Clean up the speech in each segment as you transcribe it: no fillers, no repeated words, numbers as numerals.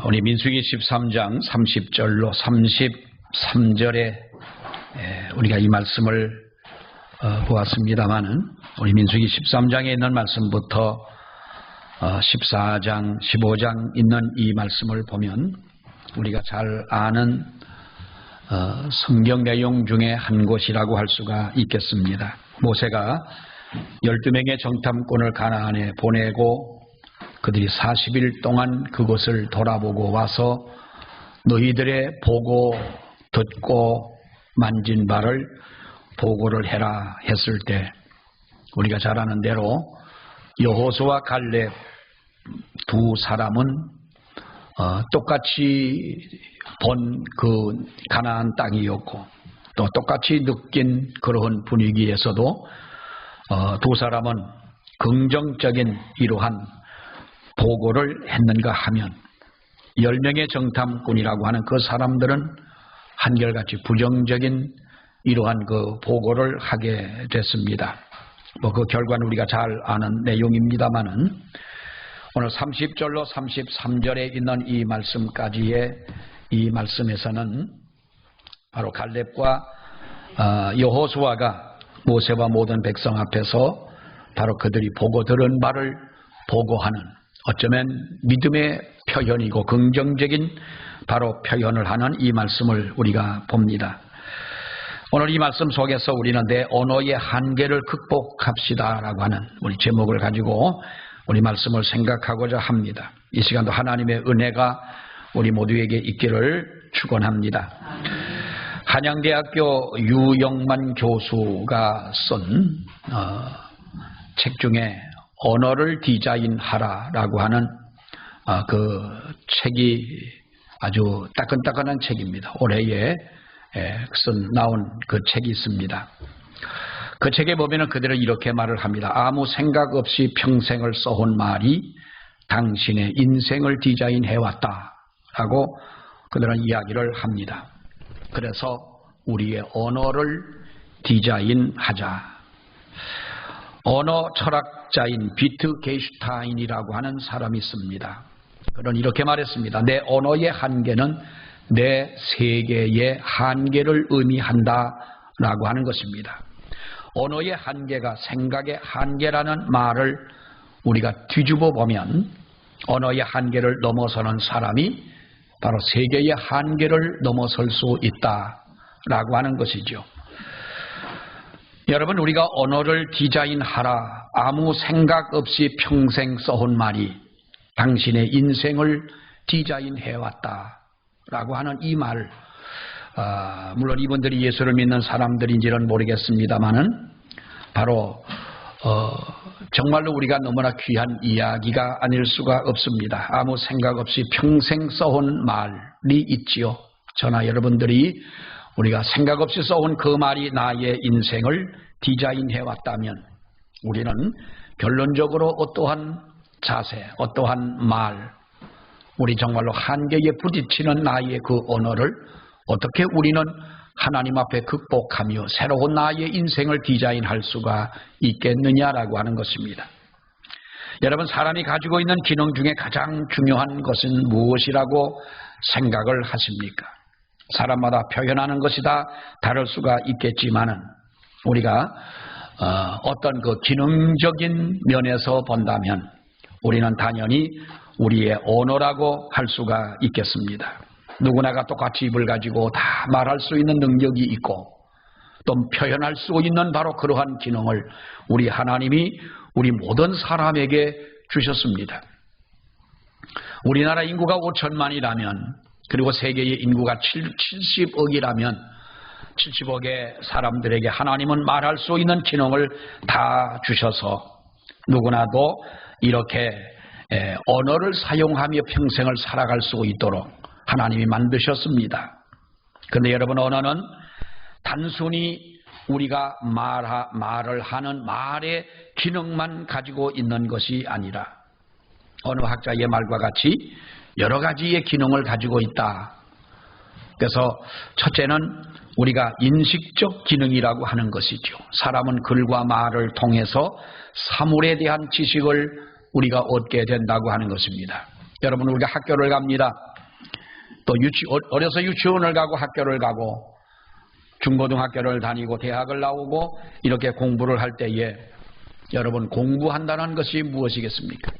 우리 민수기 13장 30절로 33절에 우리가 이 말씀을 보았습니다마는 우리 민수기 13장에 있는 말씀부터 14장, 15장 있는 이 말씀을 보면 우리가 잘 아는 성경 내용 중에 한 곳이라고 할 수가 있겠습니다. 모세가 12명의 정탐꾼을 가나안에 보내고 그들이 40일 동안 그곳을 돌아보고 와서 너희들의 보고 듣고 만진 바를 보고를 해라 했을 때 우리가 잘 아는 대로 여호수아 갈렙 두 사람은 똑같이 본 그 가나안 땅이었고 또 똑같이 느낀 그러한 분위기에서도 두 사람은 긍정적인 이러한 보고를 했는가 하면 10명의 정탐꾼이라고 하는 그 사람들은 한결같이 부정적인 이러한 그 보고를 하게 됐습니다. 그 결과는 우리가 잘 아는 내용입니다만은 오늘 30절로 33절에 있는 이 말씀까지의 이 말씀에서는 바로 갈렙과 여호수아가 모세와 모든 백성 앞에서 바로 그들이 보고 들은 바를 보고하는 어쩌면 믿음의 표현이고 긍정적인 바로 표현을 하는 이 말씀을 우리가 봅니다. 오늘 이 말씀 속에서 우리는 내 언어의 한계를 극복합시다 라고 하는 우리 제목을 가지고 우리 말씀을 생각하고자 합니다. 이 시간도 하나님의 은혜가 우리 모두에게 있기를 축원합니다. 한양대학교 유영만 교수가 쓴 책 중에 언어를 디자인하라라고 하는 그 책이 아주 따끈따끈한 책입니다. 올해에 나온 그 책이 있습니다. 그 책에 보면은 그들은 이렇게 말을 합니다. 아무 생각 없이 평생을 써온 말이 당신의 인생을 디자인해왔다라고 그들은 이야기를 합니다. 그래서 우리의 언어를 디자인하자. 언어 철학자인 비트게슈타인이라고 하는 사람이 있습니다. 그는 이렇게 말했습니다. 내 언어의 한계는 내 세계의 한계를 의미한다라고 하는 것입니다. 언어의 한계가 생각의 한계라는 말을 우리가 뒤집어 보면 언어의 한계를 넘어서는 사람이 바로 세계의 한계를 넘어설 수 있다라고 하는 것이죠. 여러분, 우리가 언어를 디자인하라. 아무 생각 없이 평생 써온 말이 당신의 인생을 디자인해왔다라고 하는 이 말, 물론 이분들이 예수를 믿는 사람들인지는 모르겠습니다만은 바로 정말로 우리가 너무나 귀한 이야기가 아닐 수가 없습니다. 아무 생각 없이 평생 써온 말이 있지요. 저나 여러분들이 우리가 생각 없이 써온 그 말이 나의 인생을 디자인해왔다면 우리는 결론적으로 어떠한 자세, 어떠한 말, 우리 정말로 한계에 부딪히는 나의 그 언어를 어떻게 우리는 하나님 앞에 극복하며 새로운 나의 인생을 디자인할 수가 있겠느냐라고 하는 것입니다. 여러분, 사람이 가지고 있는 기능 중에 가장 중요한 것은 무엇이라고 생각을 하십니까? 사람마다 표현하는 것이 다 다를 수가 있겠지만은 우리가 어떤 그 기능적인 면에서 본다면 우리는 당연히 우리의 언어라고 할 수가 있겠습니다. 누구나가 똑같이 입을 가지고 다 말할 수 있는 능력이 있고 또 표현할 수 있는 바로 그러한 기능을 우리 하나님이 우리 모든 사람에게 주셨습니다. 우리나라 인구가 5천만이라면 그리고 세계의 인구가 70억이라면 70억의 사람들에게 하나님은 말할 수 있는 기능을 다 주셔서 누구나도 이렇게 언어를 사용하며 평생을 살아갈 수 있도록 하나님이 만드셨습니다. 그런데 여러분, 언어는 단순히 우리가 말을 하는 말의 기능만 가지고 있는 것이 아니라 언어학자의 말과 같이 여러 가지의 기능을 가지고 있다. 그래서 첫째는 우리가 인식적 기능이라고 하는 것이죠. 사람은 글과 말을 통해서 사물에 대한 지식을 우리가 얻게 된다고 하는 것입니다. 여러분, 우리가 학교를 갑니다. 또 어려서 유치원을 가고 학교를 가고 중고등학교를 다니고 대학을 나오고 이렇게 공부를 할 때에 여러분 공부한다는 것이 무엇이겠습니까?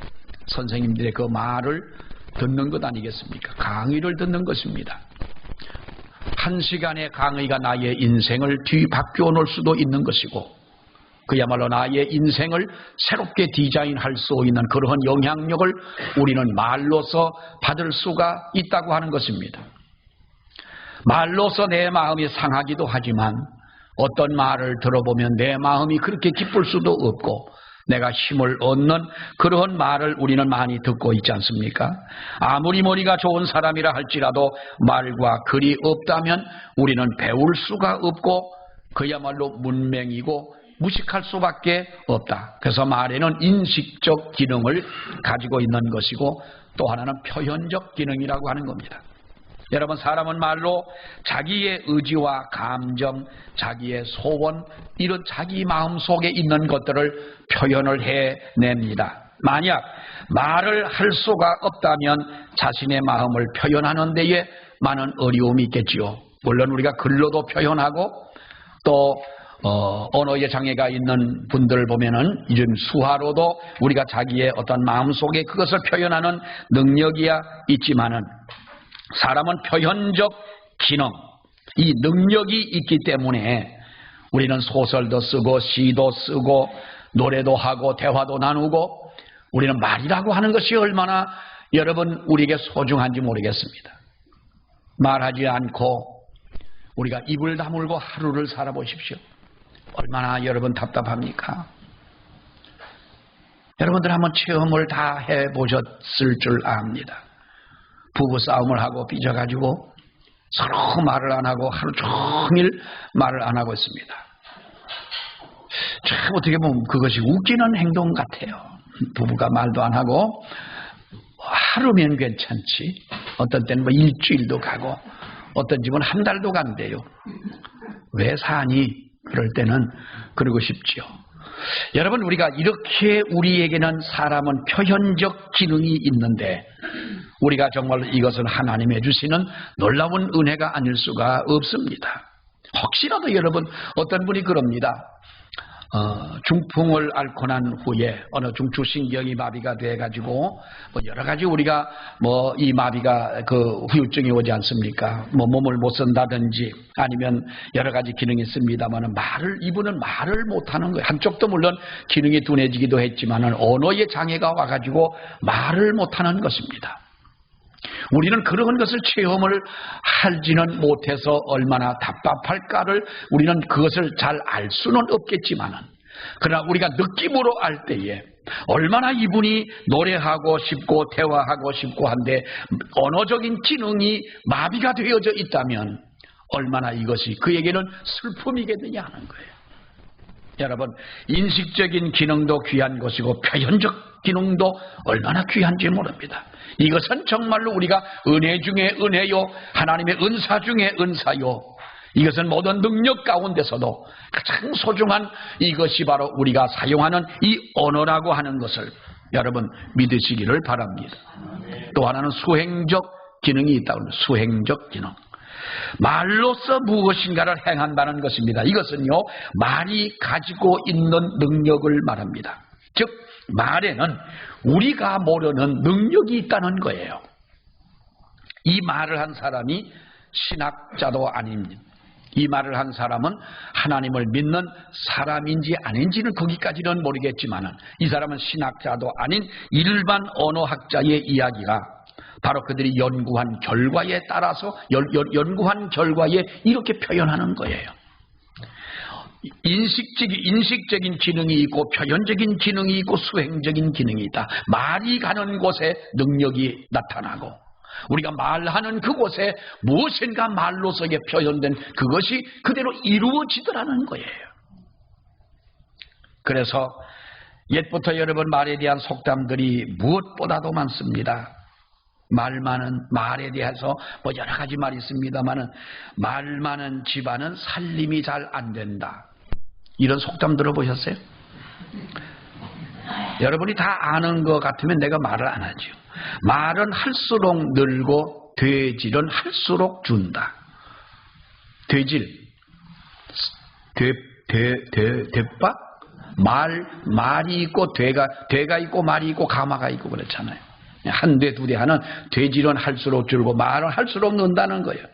선생님들의 그 말을 듣는 것 아니겠습니까? 강의를 듣는 것입니다. 1시간의 강의가 나의 인생을 뒤바뀌어 놓을 수도 있는 것이고 그야말로 나의 인생을 새롭게 디자인할 수 있는 그러한 영향력을 우리는 말로서 받을 수가 있다고 하는 것입니다. 말로서 내 마음이 상하기도 하지만 어떤 말을 들어보면 내 마음이 그렇게 기쁠 수도 없고 내가 힘을 얻는 그러한 말을 우리는 많이 듣고 있지 않습니까? 아무리 머리가 좋은 사람이라 할지라도 말과 글이 없다면 우리는 배울 수가 없고 그야말로 문맹이고 무식할 수밖에 없다. 그래서 말에는 인식적 기능을 가지고 있는 것이고 또 하나는 표현적 기능이라고 하는 겁니다. 여러분 사람은 말로 자기의 의지와 감정, 자기의 소원 이런 자기 마음속에 있는 것들을 표현을 해냅니다. 만약 말을 할 수가 없다면 자신의 마음을 표현하는 데에 많은 어려움이 있겠지요. 물론 우리가 글로도 표현하고 또 언어의 장애가 있는 분들을 보면은 이제 수화로도 우리가 자기의 어떤 마음속에 그것을 표현하는 능력이야 있지만은 사람은 표현적 기능, 이 능력이 있기 때문에 우리는 소설도 쓰고 시도 쓰고 노래도 하고 대화도 나누고 우리는 말이라고 하는 것이 얼마나 여러분 우리에게 소중한지 모르겠습니다. 말하지 않고 우리가 입을 다물고 하루를 살아보십시오. 얼마나 여러분 답답합니까? 여러분들 한번 체험을 다 해보셨을 줄 압니다. 부부싸움을 하고 삐져가지고 서로 말을 안 하고 하루 종일 말을 안 하고 있습니다. 참 어떻게 보면 그것이 웃기는 행동 같아요. 부부가 말도 안 하고 하루면 괜찮지 어떤 때는 뭐 일주일도 가고 어떤 집은 한 달도 간대요. 왜 사니? 그럴 때는 그러고 싶지요. 여러분 우리가 이렇게 우리에게는 사람은 표현적 기능이 있는데 우리가 정말 이것은 하나님의 주시는 놀라운 은혜가 아닐 수가 없습니다. 혹시라도 여러분 어떤 분이 그럽니다. 중풍을 앓고 난 후에 어느 중추신경이 마비가 돼가지고 뭐 여러 가지 우리가 뭐 이 마비가 그 후유증이 오지 않습니까? 뭐 몸을 못 쓴다든지 아니면 여러 가지 기능이 있습니다만은 이분은 말을 못하는 거예요. 한쪽도 물론 기능이 둔해지기도 했지만은 언어의 장애가 와가지고 말을 못하는 것입니다. 우리는 그런 것을 체험을 하지는 못해서 얼마나 답답할까를 우리는 그것을 잘 알 수는 없겠지만은 그러나 우리가 느낌으로 알 때에 얼마나 이분이 노래하고 싶고 대화하고 싶고 한데 언어적인 기능이 마비가 되어져 있다면 얼마나 이것이 그에게는 슬픔이겠느냐 하는 거예요. 여러분 인식적인 기능도 귀한 것이고 표현적 기능도 얼마나 귀한지 모릅니다. 이것은 정말로 우리가 은혜 중에 은혜요 하나님의 은사 중에 은사요 이것은 모든 능력 가운데서도 가장 소중한 이것이 바로 우리가 사용하는 이 언어라고 하는 것을 여러분 믿으시기를 바랍니다. 또 하나는 수행적 기능이 있다고 합니다. 수행적 기능. 말로서 무엇인가를 행한다는 것입니다. 이것은요 말이 가지고 있는 능력을 말합니다. 즉 말에는 우리가 모르는 능력이 있다는 거예요. 이 말을 한 사람이 신학자도 아닙니다. 이 말을 한 사람은 하나님을 믿는 사람인지 아닌지는 거기까지는 모르겠지만 이 사람은 신학자도 아닌 일반 언어학자의 이야기가 바로 그들이 연구한 결과에 따라서 연구한 결과에 이렇게 표현하는 거예요. 인식적인 기능이 있고 표현적인 기능이 있고 수행적인 기능이 있다. 말이 가는 곳에 능력이 나타나고 우리가 말하는 그곳에 무엇인가 말로서의 표현된 그것이 그대로 이루어지더라는 거예요. 그래서 옛부터 여러분 말에 대한 속담들이 무엇보다도 많습니다. 말에 대해서 뭐 여러 가지 말이 있습니다만은 말 많은 집안은 살림이 잘 안 된다. 이런 속담 들어보셨어요? 여러분이 다 아는 것 같으면 내가 말을 안 하죠. 말은 할수록 늘고 되질은 할수록 준다. 되질, 되빠? 말이 있고 되가 있고 말이 있고 가마가 있고 그렇잖아요. 한 대, 두 대 하는 되질은 할수록 줄고 말은 할수록 는다는 거예요.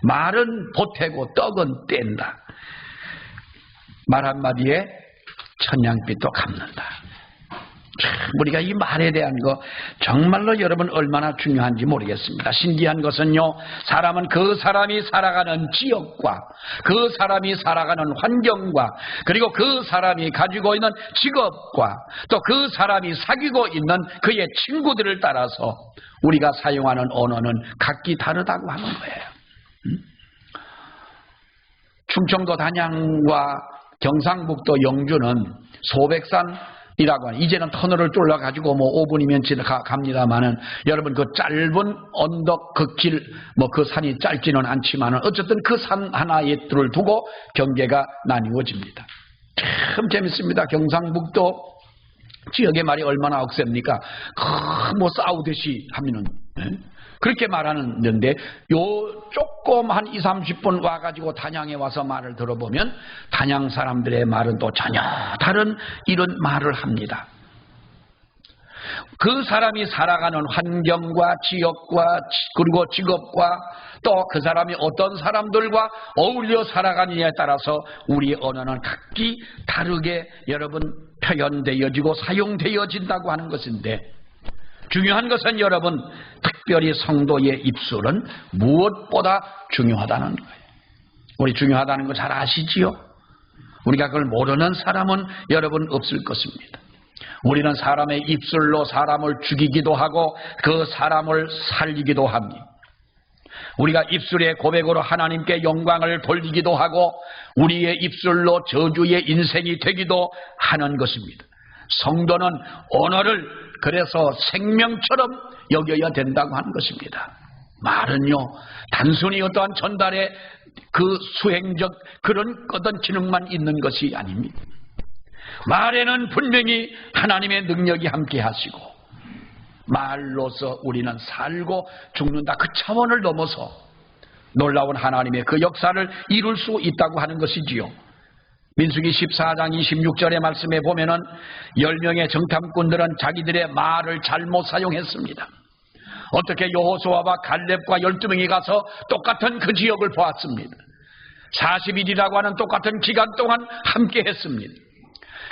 말은 보태고 떡은 뗀다. 말 한마디에 천냥빚도 갚는다. 참 우리가 이 말에 대한 거 정말로 여러분 얼마나 중요한지 모르겠습니다. 신기한 것은요, 사람은 그 사람이 살아가는 지역과 그 사람이 살아가는 환경과 그리고 그 사람이 가지고 있는 직업과 또 그 사람이 사귀고 있는 그의 친구들을 따라서 우리가 사용하는 언어는 각기 다르다고 하는 거예요. 충청도 단양과 경상북도 영주는 소백산이라고 하는, 이제는 터널을 뚫어가지고 뭐 5분이면 갑니다만은, 여러분 그 짧은 언덕 그 길, 뭐 그 산이 짧지는 않지만은 어쨌든 그 산 하나에 뚫을 두고 경계가 나뉘어집니다. 참 재밌습니다. 경상북도 지역의 말이 얼마나 억셉니까? 뭐 싸우듯이 하면은, 그렇게 말하는데, 조금 한 20, 30분 와가지고 단양에 와서 말을 들어보면 단양 사람들의 말은 또 전혀 다른 이런 말을 합니다. 그 사람이 살아가는 환경과 지역과 그리고 직업과 또 그 사람이 어떤 사람들과 어울려 살아가느냐에 따라서 우리의 언어는 각기 다르게 여러분 표현되어지고 사용되어진다고 하는 것인데, 중요한 것은 여러분, 특별히 성도의 입술은 무엇보다 중요하다는 거예요. 우리 중요하다는 거 잘 아시지요? 우리가 그걸 모르는 사람은 여러분 없을 것입니다. 우리는 사람의 입술로 사람을 죽이기도 하고 그 사람을 살리기도 합니다. 우리가 입술의 고백으로 하나님께 영광을 돌리기도 하고 우리의 입술로 저주의 인생이 되기도 하는 것입니다. 성도는 언어를 그래서 생명처럼 여겨야 된다고 하는 것입니다. 말은요, 단순히 어떠한 전달의 그 수행적 그런 어떤 기능만 있는 것이 아닙니다. 말에는 분명히 하나님의 능력이 함께 하시고 말로서 우리는 살고 죽는다, 그 차원을 넘어서 놀라운 하나님의 그 역사를 이룰 수 있다고 하는 것이지요. 민수기 14장 26절의 말씀에 보면은 10명의 정탐꾼들은 자기들의 말을 잘못 사용했습니다. 어떻게 여호수아와 갈렙과 12명이 가서 똑같은 그 지역을 보았습니다. 40일이라고 하는 똑같은 기간 동안 함께 했습니다.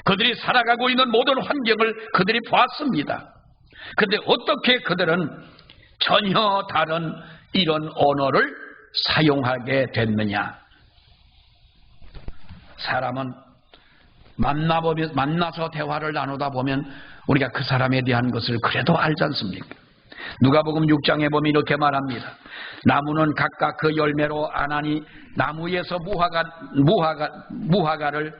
그들이 살아가고 있는 모든 환경을 그들이 보았습니다. 그런데 어떻게 그들은 전혀 다른 이런 언어를 사용하게 됐느냐? 사람은 만나서 대화를 나누다 보면 우리가 그 사람에 대한 것을 그래도 알지 않습니까? 누가복음 6장에 보면 이렇게 말합니다. 나무는 각각 그 열매로 아나니 나무에서 무화과를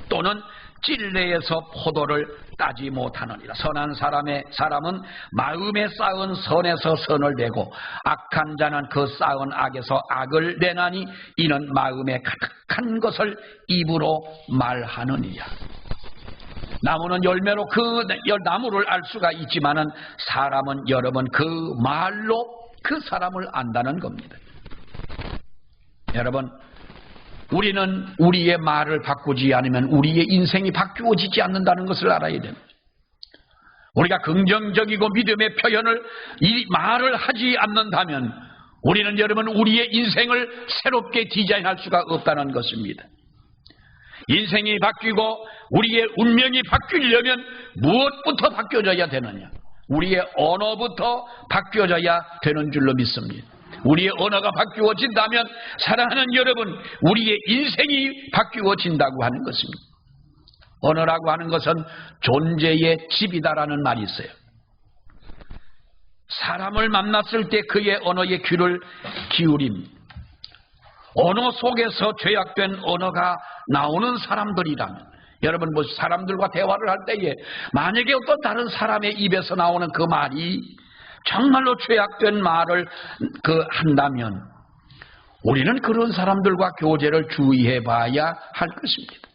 또는 찔레에서 포도를 따지 못하느니라. 선한 사람은 마음에 쌓은 선에서 선을 내고 악한 자는 그 쌓은 악에서 악을 내나니 이는 마음에 가득한 것을 입으로 말하느니라. 나무는 열매로 그 나무를 알 수가 있지만은 사람은 여러분 그 말로 그 사람을 안다는 겁니다. 여러분, 우리는 우리의 말을 바꾸지 않으면 우리의 인생이 바뀌어지지 않는다는 것을 알아야 됩니다. 우리가 긍정적이고 믿음의 표현을, 이 말을 하지 않는다면 우리는 여러분 우리의 인생을 새롭게 디자인할 수가 없다는 것입니다. 인생이 바뀌고 우리의 운명이 바뀌려면 무엇부터 바뀌어져야 되느냐? 우리의 언어부터 바뀌어져야 되는 줄로 믿습니다. 우리의 언어가 바뀌어진다면 사랑하는 여러분, 우리의 인생이 바뀌어진다고 하는 것입니다. 언어라고 하는 것은 존재의 집이다라는 말이 있어요. 사람을 만났을 때 그의 언어에 귀를 기울입니다. 언어 속에서 죄악된 언어가 나오는 사람들이라면, 여러분 뭐 사람들과 대화를 할 때에 만약에 어떤 다른 사람의 입에서 나오는 그 말이 정말로 죄악된 말을 한다면 우리는 그런 사람들과 교제를 주의해 봐야 할 것입니다.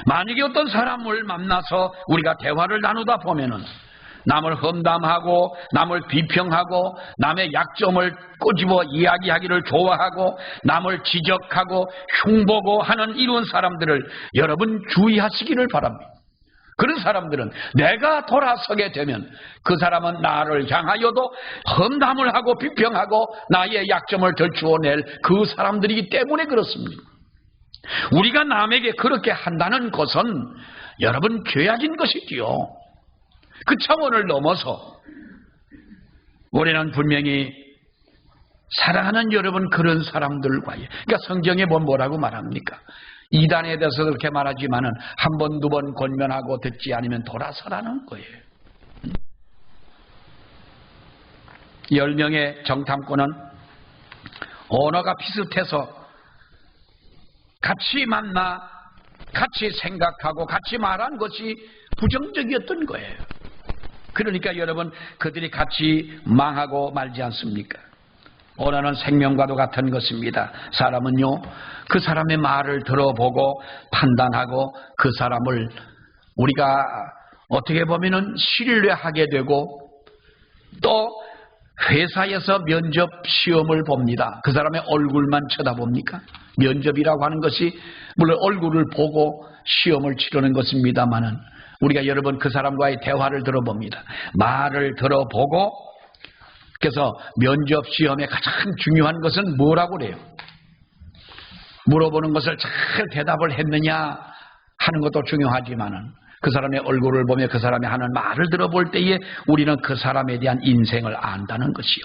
만약에 어떤 사람을 만나서 우리가 대화를 나누다 보면은 남을 험담하고 남을 비평하고 남의 약점을 꼬집어 이야기하기를 좋아하고 남을 지적하고 흉보고 하는 이런 사람들을 여러분 주의하시기를 바랍니다. 그런 사람들은 내가 돌아서게 되면 그 사람은 나를 향하여도 험담을 하고 비평하고 나의 약점을 들추어낼 그 사람들이기 때문에 그렇습니다. 우리가 남에게 그렇게 한다는 것은 여러분 죄악인 것이지요. 그 차원을 넘어서 우리는 분명히 사랑하는 여러분 그런 사람들과의, 그러니까 성경에 뭐라고 말합니까? 이단에 대해서 그렇게 말하지만은 한 번, 두 번 권면하고 듣지 않으면 돌아서라는 거예요. 10명의 정탐꾼은 언어가 비슷해서 같이 만나 같이 생각하고 같이 말한 것이 부정적이었던 거예요. 그러니까 여러분 그들이 같이 망하고 말지 않습니까? 언어는 생명과도 같은 것입니다. 사람은요, 그 사람의 말을 들어보고 판단하고 그 사람을 우리가 어떻게 보면은 신뢰하게 되고 또 회사에서 면접 시험을 봅니다. 그 사람의 얼굴만 쳐다봅니까? 면접이라고 하는 것이 물론 얼굴을 보고 시험을 치르는 것입니다만은 우리가 여러분 그 사람과의 대화를 들어봅니다. 말을 들어보고 그래서 면접 시험에 가장 중요한 것은 뭐라고 그래요? 물어보는 것을 잘 대답을 했느냐 하는 것도 중요하지만은 그 사람의 얼굴을 보며 그 사람이 하는 말을 들어볼 때에 우리는 그 사람에 대한 인생을 안다는 것이요.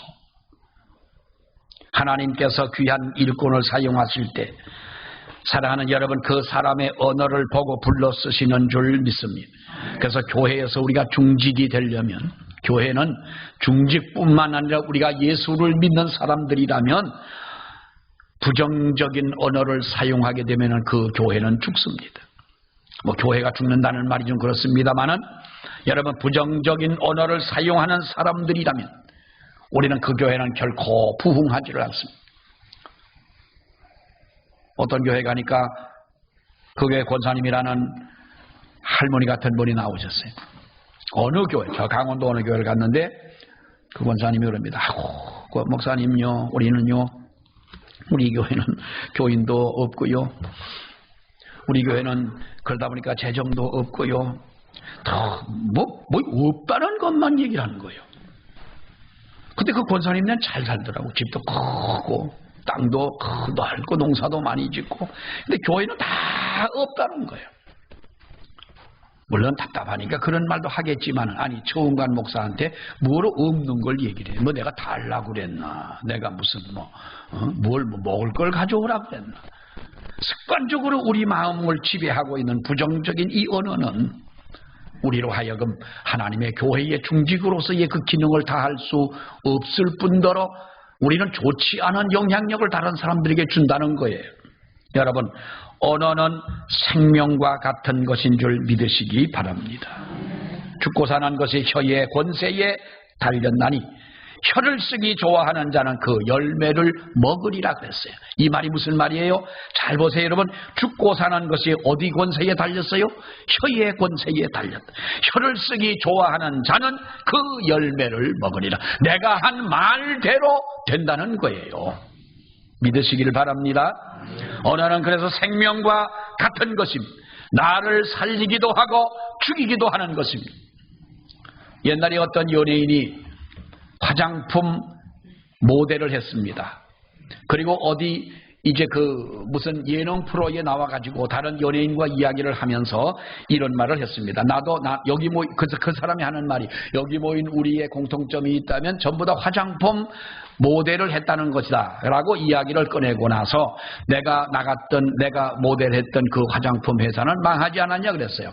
하나님께서 귀한 일꾼을 사용하실 때 사랑하는 여러분 그 사람의 언어를 보고 불러 쓰시는 줄 믿습니다. 그래서 교회에서 우리가 중직이 되려면 교회는 중직뿐만 아니라 우리가 예수를 믿는 사람들이라면 부정적인 언어를 사용하게 되면 그 교회는 죽습니다. 뭐 교회가 죽는다는 말이 좀 그렇습니다만은 여러분 부정적인 언어를 사용하는 사람들이라면 우리는 그 교회는 결코 부흥하지를 않습니다. 어떤 교회 가니까 그 교회 권사님이라는 할머니 같은 분이 나오셨어요. 어느 교회, 저 강원도 어느 교회를 갔는데 그 권사님이 그럽니다. 그 목사님요, 우리는요, 우리 교회는 교인도 없고요, 우리 교회는 그러다 보니까 재정도 없고요, 뭐 없다는 것만 얘기를 하는 거예요. 근데 그 권사님은 잘 살더라고. 집도 크고 땅도 넓고 농사도 많이 짓고. 근데 교회는 다 없다는 거예요. 물론 답답하니까 그런 말도 하겠지만 아니 처음 간 목사한테 뭐로 없는 걸 얘기를 해. 뭐 내가 달라고 그랬나, 내가 무슨 뭘 먹을 걸 가져오라고 그랬나. 습관적으로 우리 마음을 지배하고 있는 부정적인 이 언어는 우리로 하여금 하나님의 교회의 중직으로서의 그 기능을 다할 수 없을 뿐더러 우리는 좋지 않은 영향력을 다른 사람들에게 준다는 거예요. 여러분, 언어는 생명과 같은 것인 줄 믿으시기 바랍니다. 죽고 사는 것이 혀의 권세에 달렸나니 혀를 쓰기 좋아하는 자는 그 열매를 먹으리라 그랬어요. 이 말이 무슨 말이에요? 잘 보세요 여러분. 죽고 사는 것이 어디 권세에 달렸어요? 혀의 권세에 달렸다. 혀를 쓰기 좋아하는 자는 그 열매를 먹으리라. 내가 한 말대로 된다는 거예요. 믿으시길 바랍니다. 언어는 그래서 생명과 같은 것입니다. 나를 살리기도 하고 죽이기도 하는 것입니다. 옛날에 어떤 연예인이 화장품 모델을 했습니다. 그리고 어디 이제 무슨 예능 프로에 나와가지고 다른 연예인과 이야기를 하면서 이런 말을 했습니다. 여기 그 사람이 하는 말이 여기 모인 우리의 공통점이 있다면 전부 다 화장품 모델을 했다는 것이다 라고 이야기를 꺼내고 나서 내가 모델했던 그 화장품 회사는 망하지 않았냐 그랬어요.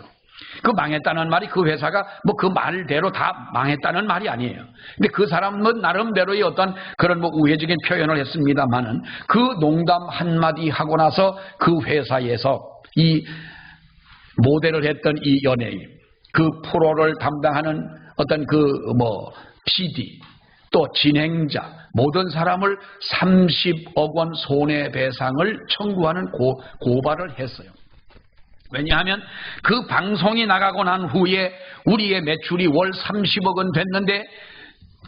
그 망했다는 말이 그 회사가 뭐 그 말대로 다 망했다는 말이 아니에요. 근데 그 사람은 나름대로의 어떤 그런 우회적인 표현을 했습니다만은 그 농담 한마디 하고 나서 그 회사에서 이 모델을 했던 이 연예인, 그 프로를 담당하는 어떤 PD, 또 진행자, 모든 사람을 30억 원 손해배상을 청구하는 고발을 했어요. 왜냐하면 그 방송이 나가고 난 후에 우리의 매출이 월 30억은 됐는데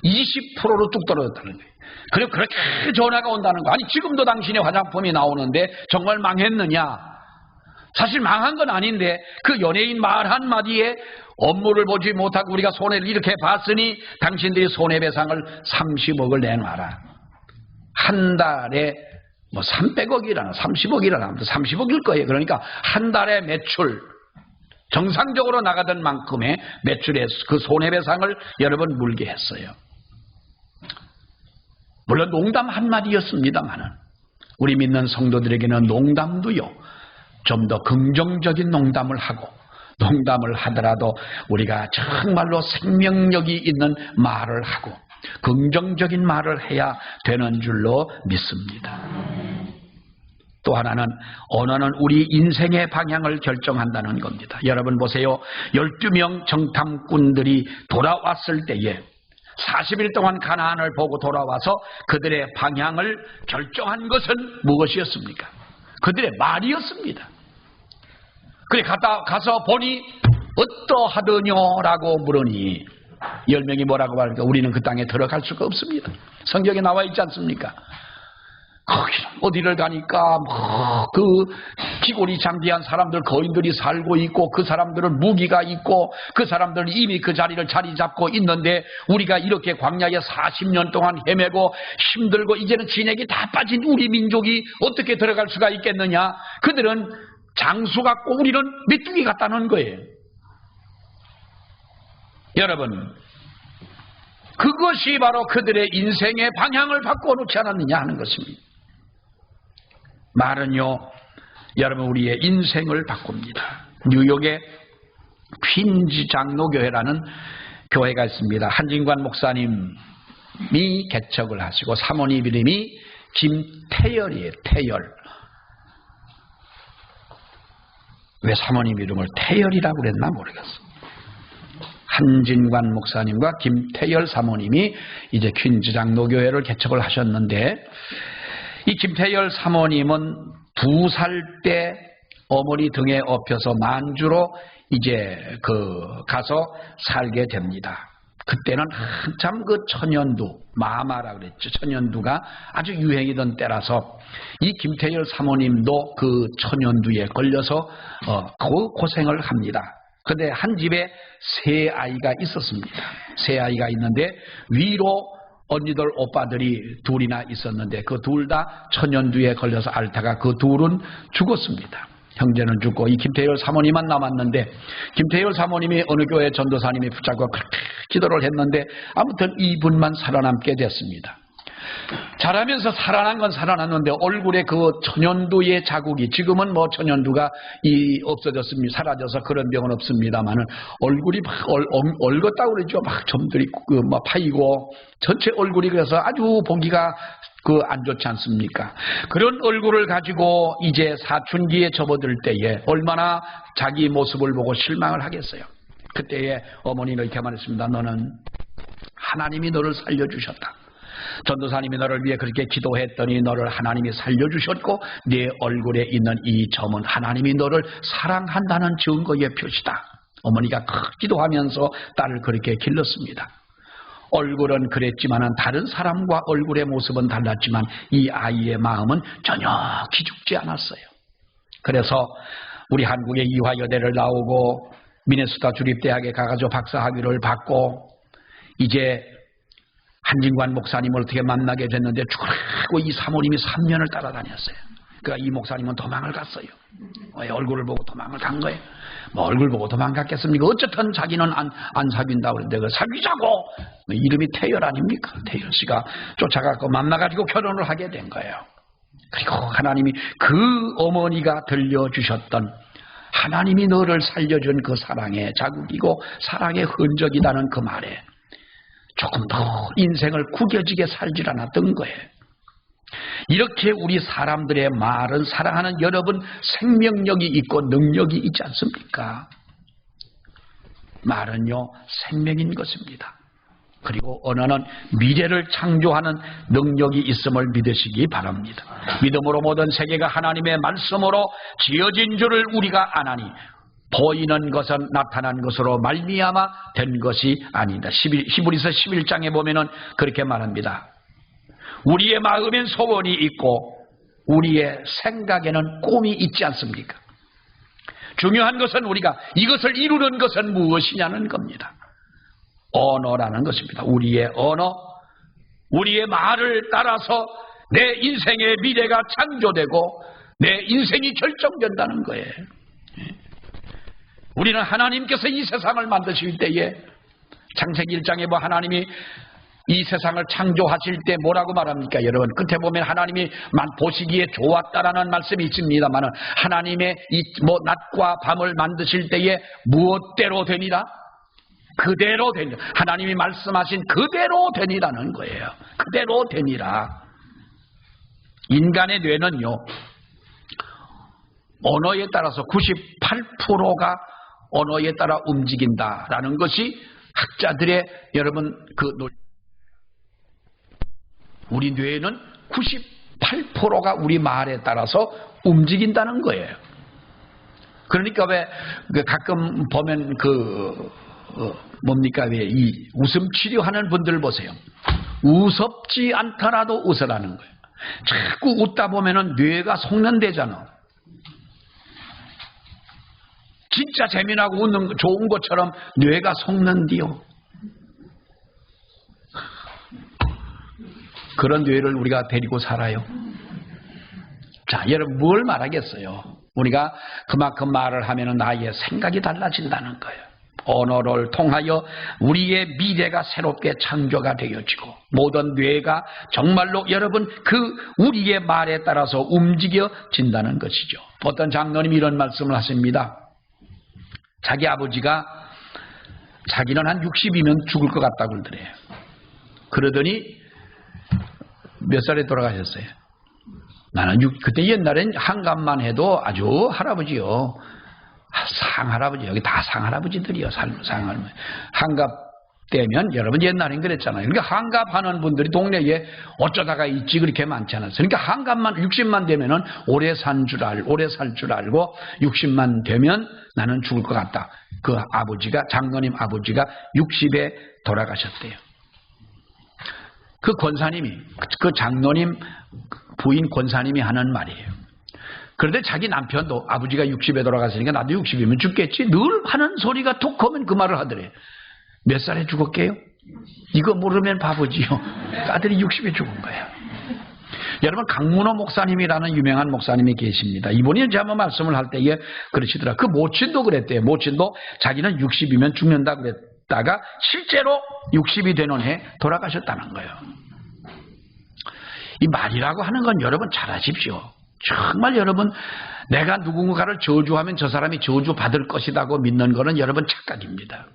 20%로 뚝 떨어졌다는 거예요. 그리고 그렇게 전화가 온다는 거. 아니 지금도 당신의 화장품이 나오는데 정말 망했느냐? 사실 망한 건 아닌데 그 연예인 말 한마디에 업무를 보지 못하고 우리가 손해를 이렇게 봤으니 당신들이 손해배상을 30억을 내놔라. 한 달에 뭐 300억이라나 30억이라나 30억일 거예요. 그러니까 한 달에 매출 정상적으로 나가던 만큼의 매출의 그 손해배상을 여러 번 물게 했어요. 물론 농담 한마디였습니다만은 우리 믿는 성도들에게는 농담도요 좀 더 긍정적인 농담을 하고 농담을 하더라도 우리가 정말로 생명력이 있는 말을 하고 긍정적인 말을 해야 되는 줄로 믿습니다. 또 하나는 언어는 우리 인생의 방향을 결정한다는 겁니다. 여러분 보세요. 12명 정탐꾼들이 돌아왔을 때에 40일 동안 가나안을 보고 돌아와서 그들의 방향을 결정한 것은 무엇이었습니까? 그들의 말이었습니다. 그래 가서 보니 어떠하더뇨라고 물으니 10명이 뭐라고 말할까? 우리는 그 땅에 들어갈 수가 없습니다. 성경에 나와 있지 않습니까? 거기는 어디를 가니까 그 기골이 장대한 사람들 거인들이 살고 있고 그 사람들은 무기가 있고 그 사람들은 이미 그 자리를 자리 잡고 있는데 우리가 이렇게 광야에 40년 동안 헤매고 힘들고 이제는 진액이 다 빠진 우리 민족이 어떻게 들어갈 수가 있겠느냐? 그들은 장수 같고 우리는 메뚜기 같다는 거예요. 여러분 그것이 바로 그들의 인생의 방향을 바꿔놓지 않았느냐 하는 것입니다. 말은요 여러분 우리의 인생을 바꿉니다. 뉴욕의 퀸즈 장로교회라는 교회가 있습니다. 한진관 목사님이 개척을 하시고 사모님 이름이 김태열이에요. 태열. 왜 사모님 이름을 태열이라고 그랬나 모르겠어. 한진관 목사님과 김태열 사모님이 이제 퀸즈 장로교회를 개척을 하셨는데 이 김태열 사모님은 2살 때 어머니 등에 업혀서 만주로 이제 가서 살게 됩니다. 그때는 한참 그 천연두, 마마라 그랬죠. 천연두가 아주 유행이던 때라서 이 김태열 사모님도 그 천연두에 걸려서 고생을 합니다. 근데 한 집에 3아이가 있었습니다. 3아이가 있는데 위로 언니들 오빠들이 2이나 있었는데 그 둘 다 천연두에 걸려서 앓다가 그 둘은 죽었습니다. 형제는 죽고 이 김태열 사모님만 남았는데 김태열 사모님이 어느 교회 전도사님이 붙잡고 그렇게 기도를 했는데 아무튼 이분만 살아남게 됐습니다. 자라면서 살아난 건 살아났는데 얼굴에 그 천연두의 자국이 지금은 뭐 천연두가 없어졌습니다. 사라져서 그런 병은 없습니다만은 얼굴이 막 얼었다고 그러죠. 막 점들이 막 파이고 전체 얼굴이 그래서 아주 보기가 안 좋지 않습니까? 그런 얼굴을 가지고 이제 사춘기에 접어들 때에 얼마나 자기 모습을 보고 실망을 하겠어요. 그때에 어머니는 이렇게 말했습니다. 너는 하나님이 너를 살려주셨다. 전도사님이 너를 위해 그렇게 기도했더니 너를 하나님이 살려주셨고 네 얼굴에 있는 이 점은 하나님이 너를 사랑한다는 증거의 표시다. 어머니가 기도하면서 딸을 그렇게 길렀습니다. 얼굴은 그랬지만 다른 사람과 얼굴의 모습은 달랐지만 이 아이의 마음은 전혀 기죽지 않았어요. 그래서 우리 한국의 이화여대를 나오고 미네소타 주립대학에 가가지고 박사학위를 받고 이제 한진관 목사님을 어떻게 만나게 됐는데 죽으라고 이 사모님이 3년을 따라다녔어요. 그러니까 이 목사님은 도망을 갔어요. 얼굴을 보고 도망을 간 거예요. 뭐 얼굴 보고 도망갔겠습니까? 어쨌든 자기는 안 사귄다고 그러는데 사귀자고 이름이 태열 아닙니까? 태열 씨가 쫓아가고 만나가지고 결혼을 하게 된 거예요. 그리고 하나님이 그 어머니가 들려주셨던 하나님이 너를 살려준 그 사랑의 자국이고 사랑의 흔적이라는 그 말에 조금 더 인생을 구겨지게 살질 않았던 거예요. 이렇게 우리 사람들의 말은 사랑하는 여러분 생명력이 있고 능력이 있지 않습니까? 말은요 생명인 것입니다. 그리고 언어는 미래를 창조하는 능력이 있음을 믿으시기 바랍니다. 믿음으로 모든 세계가 하나님의 말씀으로 지어진 줄을 우리가 아나니 보이는 것은 나타난 것으로 말미암아 된 것이 아니다. 히브리서 11장에 보면은 그렇게 말합니다. 우리의 마음엔 소원이 있고 우리의 생각에는 꿈이 있지 않습니까? 중요한 것은 우리가 이것을 이루는 것은 무엇이냐는 겁니다. 언어라는 것입니다. 우리의 언어, 우리의 말을 따라서 내 인생의 미래가 창조되고 내 인생이 결정된다는 거예요. 우리는 하나님께서 이 세상을 만드실 때에 창세기 1장에 하나님이 이 세상을 창조하실 때 뭐라고 말합니까? 여러분 끝에 보면 하나님이 보시기에 좋았다라는 말씀이 있습니다만 하나님의 이 낮과 밤을 만드실 때에 무엇대로 되니라? 그대로 되니라. 하나님이 말씀하신 그대로 되니라는 거예요. 그대로 되니라. 인간의 뇌는요 언어에 따라서 98%가 언어에 따라 움직인다라는 것이 학자들의 여러분 우리 뇌는 98%가 우리 말에 따라서 움직인다는 거예요. 그러니까 왜 가끔 보면 뭡니까? 왜 이 웃음 치료하는 분들 보세요. 우습지 않더라도 웃으라는 거예요. 자꾸 웃다 보면은 뇌가 속는대잖아. 진짜 재미나고 웃는 좋은 것처럼 뇌가 속는디요. 그런 뇌를 우리가 데리고 살아요. 자, 여러분 뭘 말하겠어요? 우리가 그만큼 말을 하면은 나의 생각이 달라진다는 거예요. 언어를 통하여 우리의 미래가 새롭게 창조가 되어지고 모든 뇌가 정말로 여러분 우리의 말에 따라서 움직여진다는 것이죠. 어떤 장로님이 이런 말씀을 하십니다. 자기 아버지가 자기는 한 60이면 죽을 것 같다고 그러더래요. 그러더니 몇 살에 돌아가셨어요? 나는 그때 옛날엔 한갑만 해도 아주 할아버지요. 상할아버지, 여기 다 상할아버지들이요. 상할아버지. 한갑 때면 여러분 옛날엔 그랬잖아요. 그러니까 한갑하는 분들이 동네에 어쩌다가 있지 그렇게 많지 않았어요. 그러니까 한갑만 60만 되면은 오래 살 줄 알고 60만 되면 나는 죽을 것 같다. 그 아버지가 장로님 아버지가 60에 돌아가셨대요. 그 권사님이 그 장로님 부인 권사님이 하는 말이에요. 그런데 자기 남편도 아버지가 60에 돌아갔으니까 나도 60이면 죽겠지 늘 하는 소리가 톡 하면 그 말을 하더래. 몇 살에 죽었게요? 이거 모르면 바보지요. 아들이 60에 죽은 거예요. 여러분 강문호 목사님이라는 유명한 목사님이 계십니다. 이분이 이제 한번 말씀을 할 때에 그러시더라. 그 모친도 그랬대요. 모친도 자기는 60이면 죽는다 그랬다가 실제로 60이 되는 해 돌아가셨다는 거예요. 이 말이라고 하는 건 여러분 잘 아십시오. 정말 여러분 내가 누군가를 저주하면 저 사람이 저주받을 것이라고 믿는 것은 여러분 착각입니다.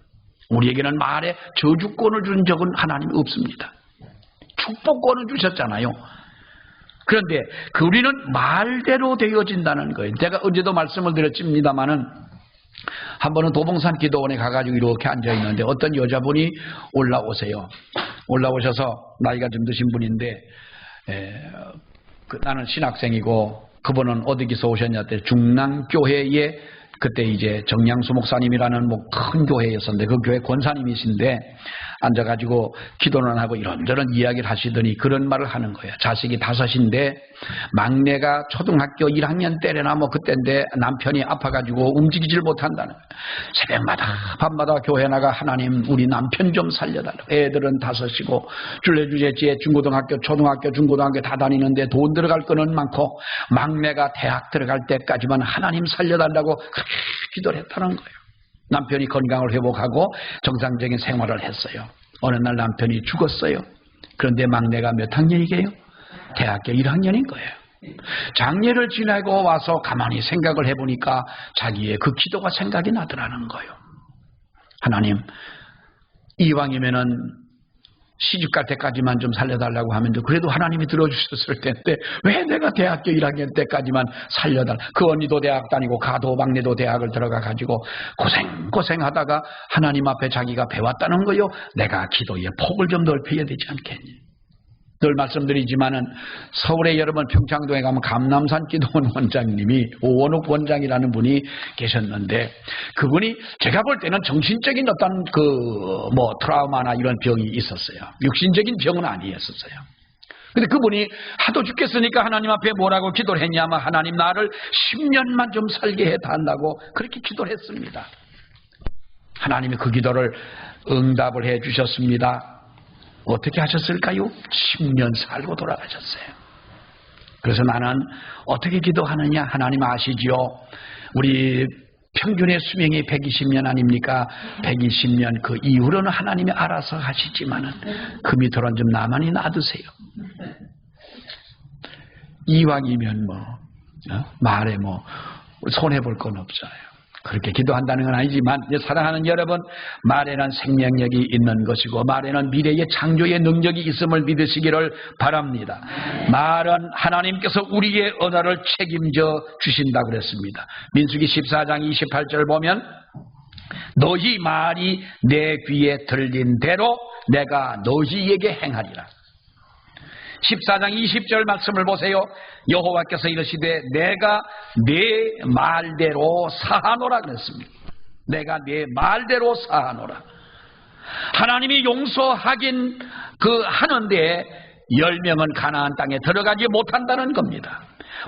우리에게는 말에 저주권을 준 적은 하나님이 없습니다. 축복권을 주셨잖아요. 그런데 우리는 말대로 되어진다는 거예요. 제가 어제도 말씀을 드렸습니다마는 한 번은 도봉산 기도원에 가가지고 이렇게 앉아있는데 어떤 여자분이 올라오세요. 올라오셔서 나이가 좀 드신 분인데 나는 신학생이고 그분은 어디서 오셨냐 때 중랑교회에 그때 이제 정량수 목사님이라는 큰 교회였었는데 그 교회 권사님이신데 앉아가지고 기도는 하고 이런저런 이야기를 하시더니 그런 말을 하는 거예요. 자식이 5인데 막내가 초등학교 1학년 때래나 그때인데 남편이 아파가지고 움직이질 못한다는 거예요. 새벽마다 밤마다 교회 나가 하나님 우리 남편 좀 살려달라고. 애들은 5이고 줄레주제지에 중고등학교 초등학교 중고등학교 다 다니는데 돈 들어갈 거는 많고 막내가 대학 들어갈 때까지만 하나님 살려달라고 그렇게 기도를 했다는 거예요. 남편이 건강을 회복하고 정상적인 생활을 했어요. 어느 날 남편이 죽었어요. 그런데 막내가 몇 학년이게요? 대학교 1학년인 거예요. 장례를 지내고 와서 가만히 생각을 해보니까 자기의 그 기도가 생각이 나더라는 거예요. 하나님 이왕이면은 시집갈 때까지만 좀 살려달라고 하면 그래도 하나님이 들어주셨을 텐데 왜 내가 대학교 1학년 때까지만 살려달라. 그 언니도 대학 다니고 가도 막내도 대학을 들어가가지고 고생하다가 하나님 앞에 자기가 배웠다는 거요. 내가 기도의 폭을 좀 넓혀야 되지 않겠니. 늘 말씀드리지만은 서울에 여러분 평창동에 가면 감남산 기도원 원장님이 오원욱 원장이라는 분이 계셨는데 그분이 제가 볼 때는 정신적인 어떤 트라우마나 이런 병이 있었어요. 육신적인 병은 아니었었어요. 근데 그분이 하도 죽겠으니까 하나님 앞에 뭐라고 기도를 했냐면 하나님 나를 10년만 좀 살게 해달라고 그렇게 기도를 했습니다. 하나님이 그 기도를 응답을 해 주셨습니다. 어떻게 하셨을까요? 10년 살고 돌아가셨어요. 그래서 나는 어떻게 기도하느냐? 하나님 아시지요? 우리 평균의 수명이 120년 아닙니까? 120년 그 이후로는 하나님이 알아서 하시지만은 그 밑으로는 좀 나만이 놔두세요. 이왕이면 말에 손해볼 건 없어요. 그렇게 기도한다는 건 아니지만 사랑하는 여러분, 말에는 생명력이 있는 것이고 말에는 미래의 창조의 능력이 있음을 믿으시기를 바랍니다. 말은 하나님께서 우리의 언어를 책임져 주신다고 그랬습니다. 민수기 14장 28절 보면 너희 말이 내 귀에 들린 대로 내가 너희에게 행하리라. 14장 20절 말씀을 보세요. 여호와께서 이르시되 내가 네 말대로 사하노라 그랬습니다. 내가 네 말대로 사하노라. 하나님이 용서하긴 하는데 10명은 가나안 땅에 들어가지 못한다는 겁니다.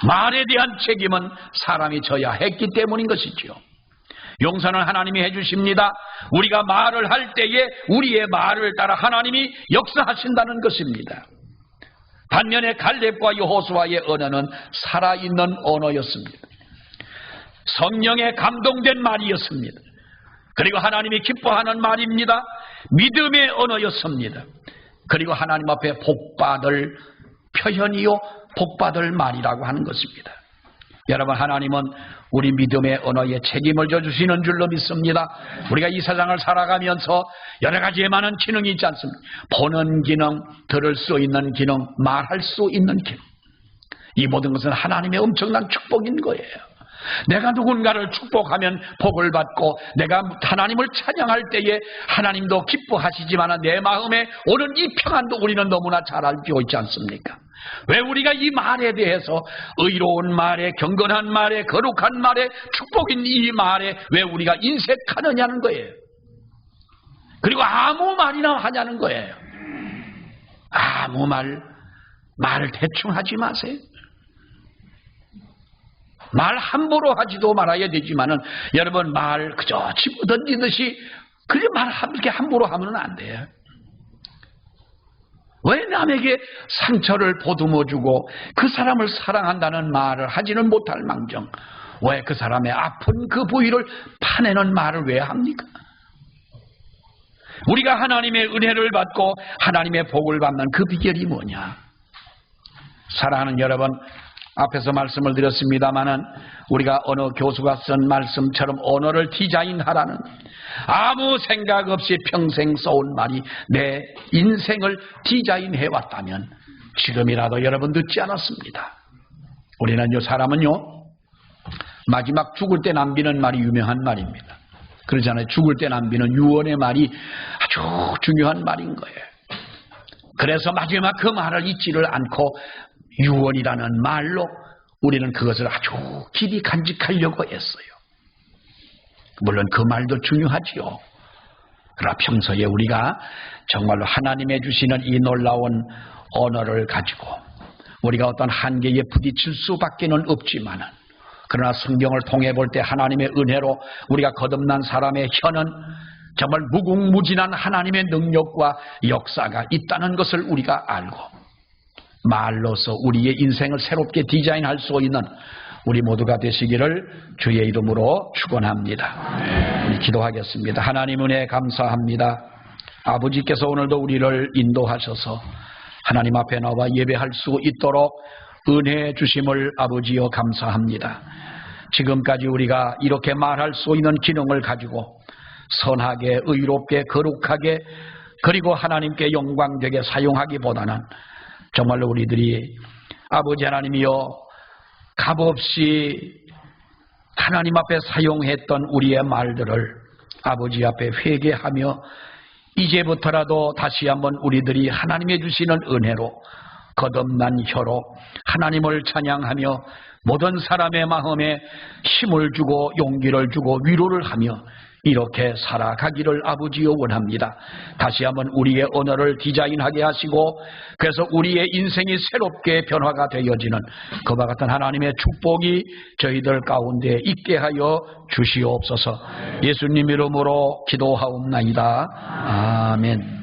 말에 대한 책임은 사람이 져야 했기 때문인 것이지요. 용서는 하나님이 해주십니다. 우리가 말을 할 때에 우리의 말을 따라 하나님이 역사하신다는 것입니다. 반면에 갈렙과 여호수아의 언어는 살아있는 언어였습니다. 성령에 감동된 말이었습니다. 그리고 하나님이 기뻐하는 말입니다. 믿음의 언어였습니다. 그리고 하나님 앞에 복받을 표현이요 복받을 말이라고 하는 것입니다. 여러분, 하나님은 우리 믿음의 언어에 책임을 져주시는 줄로 믿습니다. 우리가 이 세상을 살아가면서 여러 가지의 많은 기능이 있지 않습니까? 보는 기능, 들을 수 있는 기능, 말할 수 있는 기능. 이 모든 것은 하나님의 엄청난 축복인 거예요. 내가 누군가를 축복하면 복을 받고 내가 하나님을 찬양할 때에 하나님도 기뻐하시지만 내 마음에 오는 이 평안도 우리는 너무나 잘 알고 있지 않습니까? 왜 우리가 이 말에 대해서 의로운 말에, 경건한 말에, 거룩한 말에, 축복인 이 말에 왜 우리가 인색하느냐는 거예요. 그리고 아무 말이나 하냐는 거예요. 아무 말을 대충 하지 마세요. 말 함부로 하지도 말아야 되지만은 여러분 말 그저 집어던지듯이 그렇게 이렇게 함부로 하면 안 돼요. 왜 남에게 상처를 보듬어주고 그 사람을 사랑한다는 말을 하지는 못할 망정 왜 그 사람의 아픈 그 부위를 파내는 말을 왜 합니까? 우리가 하나님의 은혜를 받고 하나님의 복을 받는 그 비결이 뭐냐? 사랑하는 여러분, 앞에서 말씀을 드렸습니다마는 우리가 어느 교수가 쓴 말씀처럼 언어를 디자인하라는 아무 생각 없이 평생 써온 말이 내 인생을 디자인해 왔다면 지금이라도 여러분 늦지 않았습니다. 우리는요, 사람은요 마지막 죽을 때 남기는 말이 유명한 말입니다. 그러잖아요. 죽을 때 남기는 유언의 말이 아주 중요한 말인 거예요. 그래서 마지막 그 말을 잊지를 않고 유언이라는 말로 우리는 그것을 아주 깊이 간직하려고 했어요. 물론 그 말도 중요하지요. 그러나 평소에 우리가 정말로 하나님의 주시는 이 놀라운 언어를 가지고 우리가 어떤 한계에 부딪힐 수밖에는 없지만은 그러나 성경을 통해 볼 때 하나님의 은혜로 우리가 거듭난 사람의 혀는 정말 무궁무진한 하나님의 능력과 역사가 있다는 것을 우리가 알고 말로서 우리의 인생을 새롭게 디자인할 수 있는 우리 모두가 되시기를 주의 이름으로 축원합니다. 우리 기도하겠습니다. 하나님 은혜 감사합니다. 아버지께서 오늘도 우리를 인도하셔서 하나님 앞에 나와 예배할 수 있도록 은혜 주심을 아버지여 감사합니다. 지금까지 우리가 이렇게 말할 수 있는 기능을 가지고 선하게, 의롭게, 거룩하게 그리고 하나님께 영광되게 사용하기보다는 정말로 우리들이 아버지 하나님이여 값없이 하나님 앞에 사용했던 우리의 말들을 아버지 앞에 회개하며 이제부터라도 다시 한번 우리들이 하나님의 주시는 은혜로 거듭난 혀로 하나님을 찬양하며 모든 사람의 마음에 힘을 주고 용기를 주고 위로를 하며 이렇게 살아가기를 아버지여 원합니다. 다시 한번 우리의 언어를 디자인하게 하시고 그래서 우리의 인생이 새롭게 변화가 되어지는 그와 같은 하나님의 축복이 저희들 가운데 있게 하여 주시옵소서. 예수님 이름으로 기도하옵나이다. 아멘.